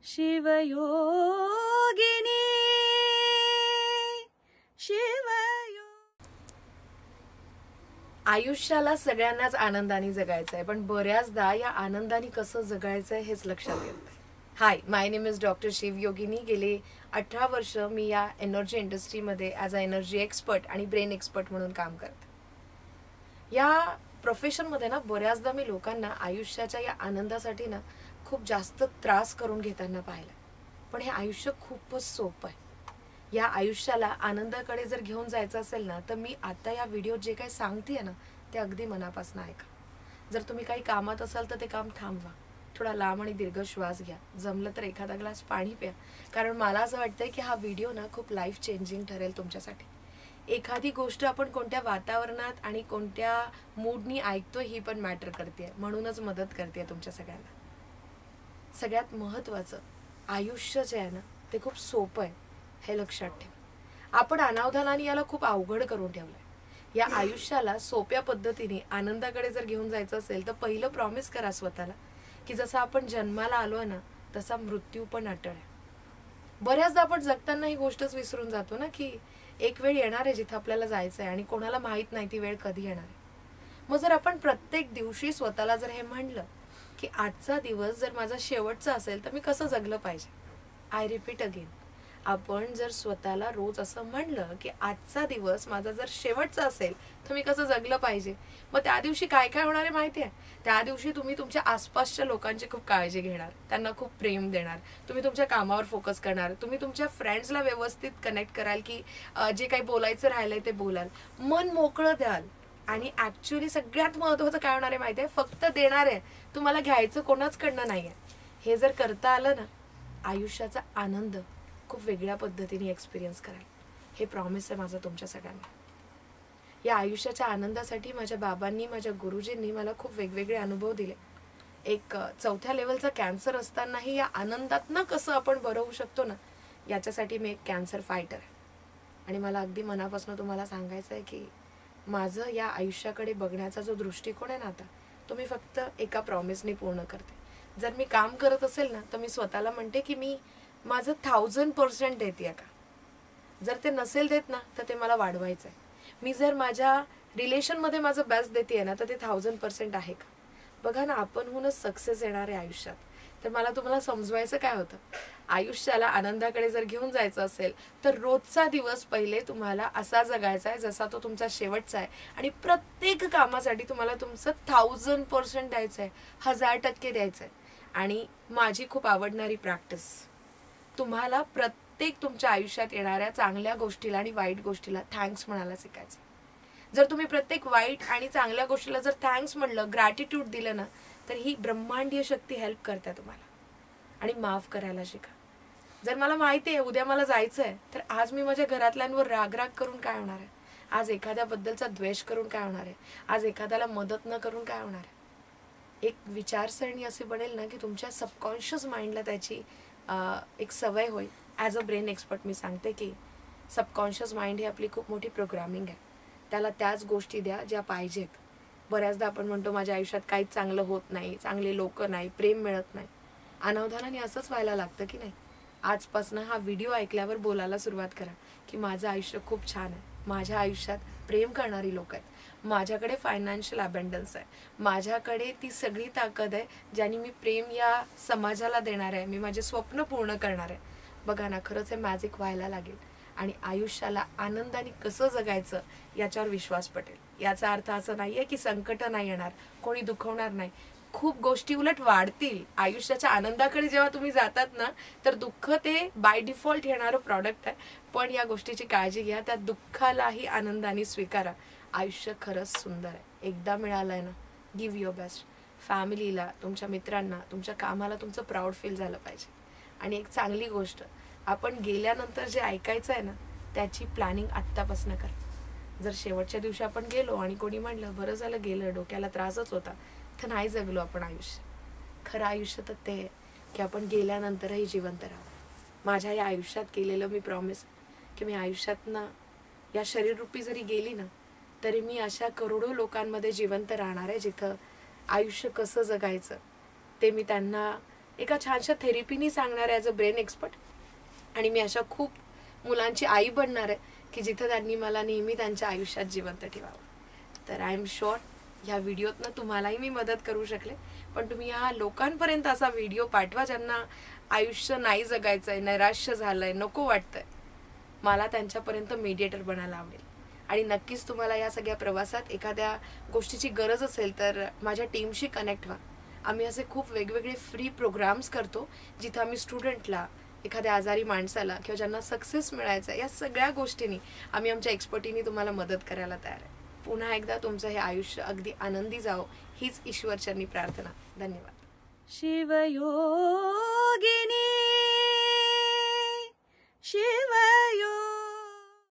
शिवयोगिनी आयुष्याला सगळ्यांनाच आनंदाने जगायचं आहे, पण बऱ्याचदा या आनंदाने कसं जगायचं आहे हेच लक्षात येत नाही. हाय, माय नेम इज डॉक्टर शिवयोगिनी. गेले 18 वर्ष मी या एनर्जी इंडस्ट्रीमध्ये ॲज अ एनर्जी एक्सपर्ट आणि ब्रेन एक्सपर्ट म्हणून काम करते. या प्रोफेशनमध्ये ना बऱ्याचदा मी लोकांना आयुष्याच्या या आनंदासाठी ना खूप जास्त त्रास करून घेताना पाहिलं. पण हे आयुष्य खूपच सोपं आहे. या आयुष्याला आनंदाकडे जर घेऊन जायचं असेल ना, तर मी आता या व्हिडिओत जे काही सांगतेय ना ते अगदी मनापासून ऐका. जर तुम्ही काही कामात असाल तर ते काम थांबवा, थोडा लांब आणि दीर्घ श्वास घ्या, जमलं तर एखादा ग्लास पाणी प्या. कारण मला असं वाटतंय की हा व्हिडिओ ना खूप लाईफ चेंजिंग ठरेल तुमच्यासाठी. एखादी गोष्ट आपण कोणत्या वातावरणात आणि कोणत्या मूडनी ऐकतोय ही पण मॅटर करते, म्हणूनच मदत करते तुमच्या सगळ्यांना. सगळ्यात महत्त्वाचं, आयुष्य जे आहे ना ते खूप सोपं आहे हे लक्षात ठेवा. आपण अनावधानाने याला खूप अवघड करून ठेवलंय. या आयुष्याला सोप्या पद्धतीने आनंदाकडे जर घेऊन जायचं असेल तर पहिलं प्रॉमिस करा स्वतःला की जसं आपण जन्माला आलोय ना तसा मृत्यू पण अटळ आहे. बऱ्याचदा आपण जगताना ही गोष्टच विसरून जातो ना की एक वेळ येणार आहे जिथं आपल्याला जायचं आहे आणि कोणाला माहित नाही ती वेळ कधी येणार आहे. मग जर आपण प्रत्येक दिवशी स्वतःला जर हे म्हणलं की आजचा दिवस जर माझा शेवटचा असेल तर मी कसं जगलं पाहिजे. आय रिपीट अगेन, आपण जर स्वतःला रोज असं म्हणलं की आजचा दिवस माझा जर शेवटचा असेल तर मी कसं जगलं पाहिजे, मग त्या दिवशी काय काय होणार आहे माहिती आहे. त्या दिवशी तुम्ही तुमच्या आसपासच्या लोकांची खूप काळजी घेणार, त्यांना खूप प्रेम देणार, तुम्ही तुमच्या कामावर फोकस करणार, तुम्ही तुमच्या फ्रेंड्सला व्यवस्थित कनेक्ट कराल की जे काही बोलायचं राहिलंय ते बोलाल, मन मोकळं द्याल. आणि ऍक्च्युअली सगळ्यात महत्वाचं काय होणार आहे माहिती आहे, फक्त देणार आहे, तुम्हाला घ्यायचं कोणाचकडनं नाहीये. हे जर करता आलं ना, आयुष्याचा आनंद खूप वेगळ्या पद्धतीने एक्सपिरियन्स कराल. हे प्रॉमिस आहे माझं तुमच्या सगळ्यांना. या आयुष्याच्या आनंदासाठी माझ्या बाबांनी, माझ्या गुरुजींनी मला खूप वेगवेगळे अनुभव दिले. एक 4थ्या लेवलचा कॅन्सर असतानाही या आनंदातनं कसं आपण बरं होऊ शकतो ना, याच्यासाठी मी एक कॅन्सर फायटर आहे. आणि मला अगदी मनापासून तुम्हाला सांगायचं आहे की माझं या आयुष्याकडे बघण्याचा जो दृष्टिकोन आहे ना आता, तो मी फक्त एका प्रॉमिसने पूर्ण करते. जर मी काम करत असेल ना तर मी स्वतःला म्हणते की मी माझं 1000% देते का. जर ते नसेल देत ना तर ते मला वाढवायचं आहे. मी जर माझ्या रिलेशनमध्ये माझं बेस्ट देते ना तर ते 1000% आहे का. बघा ना, आपणहूनच सक्सेस येणार आहे आयुष्यात. तर मला तुम्हाला समजवायचं काय होतं, आयुष्याला आनंदाकडे जर घेऊन जायचं असेल तर रोजचा दिवस पहिले तुम्हाला असा जगायचा आहे जसा तो तुमचा शेवटचा आहे. आणि प्रत्येक कामासाठी तुम्हाला तुमचं 1000% द्यायचं आहे, 1000% द्यायचं आहे. आणि माझी खूप आवडणारी प्रॅक्टिस, तुम्हाला प्रत्येक तुमच्या आयुष्यात येणाऱ्या चांगल्या गोष्टीला आणि वाईट गोष्टीला थँक्स म्हणायला शिकायचं. जर तुम्ही प्रत्येक वाईट आणि चांगल्या गोष्टीला जर थँक्स म्हणलं, ग्रॅटिट्यूड दिलं ना, तर ही ब्रह्मांडीय शक्ती हेल्प करते तुम्हाला. आणि माफ करायला शिका. जर मला माहिती आहे उद्या मला जायचं आहे तर आज मी माझ्या घरातल्यांवर रागराग करून काय होणार आहे, आज एखाद्याबद्दलचा द्वेष करून काय होणार आहे, आज एखाद्याला मदत न करून काय होणार आहे. एक विचारसरणी अशी बनेल ना की तुमच्या सबकॉन्शियस माइंडला त्याची एक सवय होईल. ॲज अ ब्रेन एक्सपर्ट मी सांगते की सबकॉन्शियस माइंड ही आपली खूप मोठी प्रोग्रामिंग आहे. त्याला त्याच गोष्टी द्या ज्या पाहिजेत. बऱ्याचदा आपण म्हणतो माझ्या आयुष्यात काहीच चांगलं होत नाही, चांगले लोक नाही, प्रेम मिळत नाही. अनावधानाने असंच व्हायला लागतं की नाही. आजपासून हा व्हिडिओ ऐकल्यावर बोलायला सुरुवात करा की माझं आयुष्य खूप छान आहे, माझ्या आयुष्यात प्रेम करणारी लोक आहेत, माझ्याकडे फायनान्शियल अबंडन्स आहे, माझ्याकडे ती सगळी ताकद आहे ज्याने मी प्रेम या समाजाला देणार आहे, मी माझे स्वप्न पूर्ण करणार आहे. बघा ना, खरंच हे मॅजिक व्हायला लागेल आणि आयुष्याला आनंदाने कसं जगायचं याच्यावर विश्वास पटेल. याचा अर्थ असं नाहीये की संकट नाही येणार, कोणी दुखवणार नाही, खूप गोष्टी उलट वाढतील. आयुष्याच्या आनंदाकडे जेव्हा तुम्ही जातात ना तर दुःख ते बाय डिफॉल्ट येणारं प्रॉडक्ट आहे. पण या गोष्टीची काळजी घ्या, त्या दुःखालाही आनंदाने स्वीकारा. आयुष्य खरंच सुंदर आहे, एकदा मिळालंय ना, गिव्ह युअर बेस्ट. फॅमिलीला, तुमच्या मित्रांना, तुमच्या कामाला तुमचं प्राऊड फील झालं पाहिजे. आणि एक चांगली गोष्ट, आपण गेल्यानंतर जे ऐकायचं आहे ना त्याची प्लॅनिंग आत्तापासून करा. जर शेवटच्या दिवशी आपण गेलो आणि कोणी म्हणलं बरं झालं गेलं, डोक्याला त्रासच होता, तर नाही जगलो आपण आयुष्य. खरं आयुष्य तर ते की आपण गेल्यानंतरही जिवंत राहावं. माझ्या या आयुष्यात केलेलं मी प्रॉमिस की मी आयुष्यातनं या शरीररूपी जरी गेली ना तरी मी अशा करोडो लोकांमध्ये जिवंत राहणार आहे जिथं आयुष्य कसं जगायचं ते मी त्यांना एका छानशा थेरपीनी सांगणार ॲज अ ब्रेन एक्सपर्ट. आणि मी अशा खूप मुलांची आई बनणार आहे की जिथं त्यांनी मला नेहमी त्यांच्या आयुष्यात जिवंत ठेवावं. तर आय एम शुअर ह्या व्हिडिओतनं तुम्हालाही मी मदत करू शकले. पण तुम्ही ह्या लोकांपर्यंत असा व्हिडिओ पाठवा ज्यांना आयुष्य नाही जगायचं आहे, नैराश्य झालं आहे, नको वाटतंय. मला त्यांच्यापर्यंत मीडिएटर बनायला आवडेल. आणि नक्कीच तुम्हाला या सगळ्या प्रवासात एखाद्या गोष्टीची गरज असेल तर माझ्या टीमशी कनेक्ट व्हा. आम्ही असे खूप वेगवेगळे फ्री प्रोग्राम्स करतो जिथं आम्ही स्टुडंटला, एखाद्या आजारी माणसाला किंवा ज्यांना सक्सेस मिळायचा या सगळ्या गोष्टींनी आम्ही आमच्या एक्सपर्टीनी तुम्हाला मदत करायला तयार आहे. पुन्हा एकदा तुमचं हे आयुष्य अगदी आनंदी जावो हीच ईश्वरचरणी प्रार्थना. धन्यवाद. शिवयोगिनी शिवयोगिनी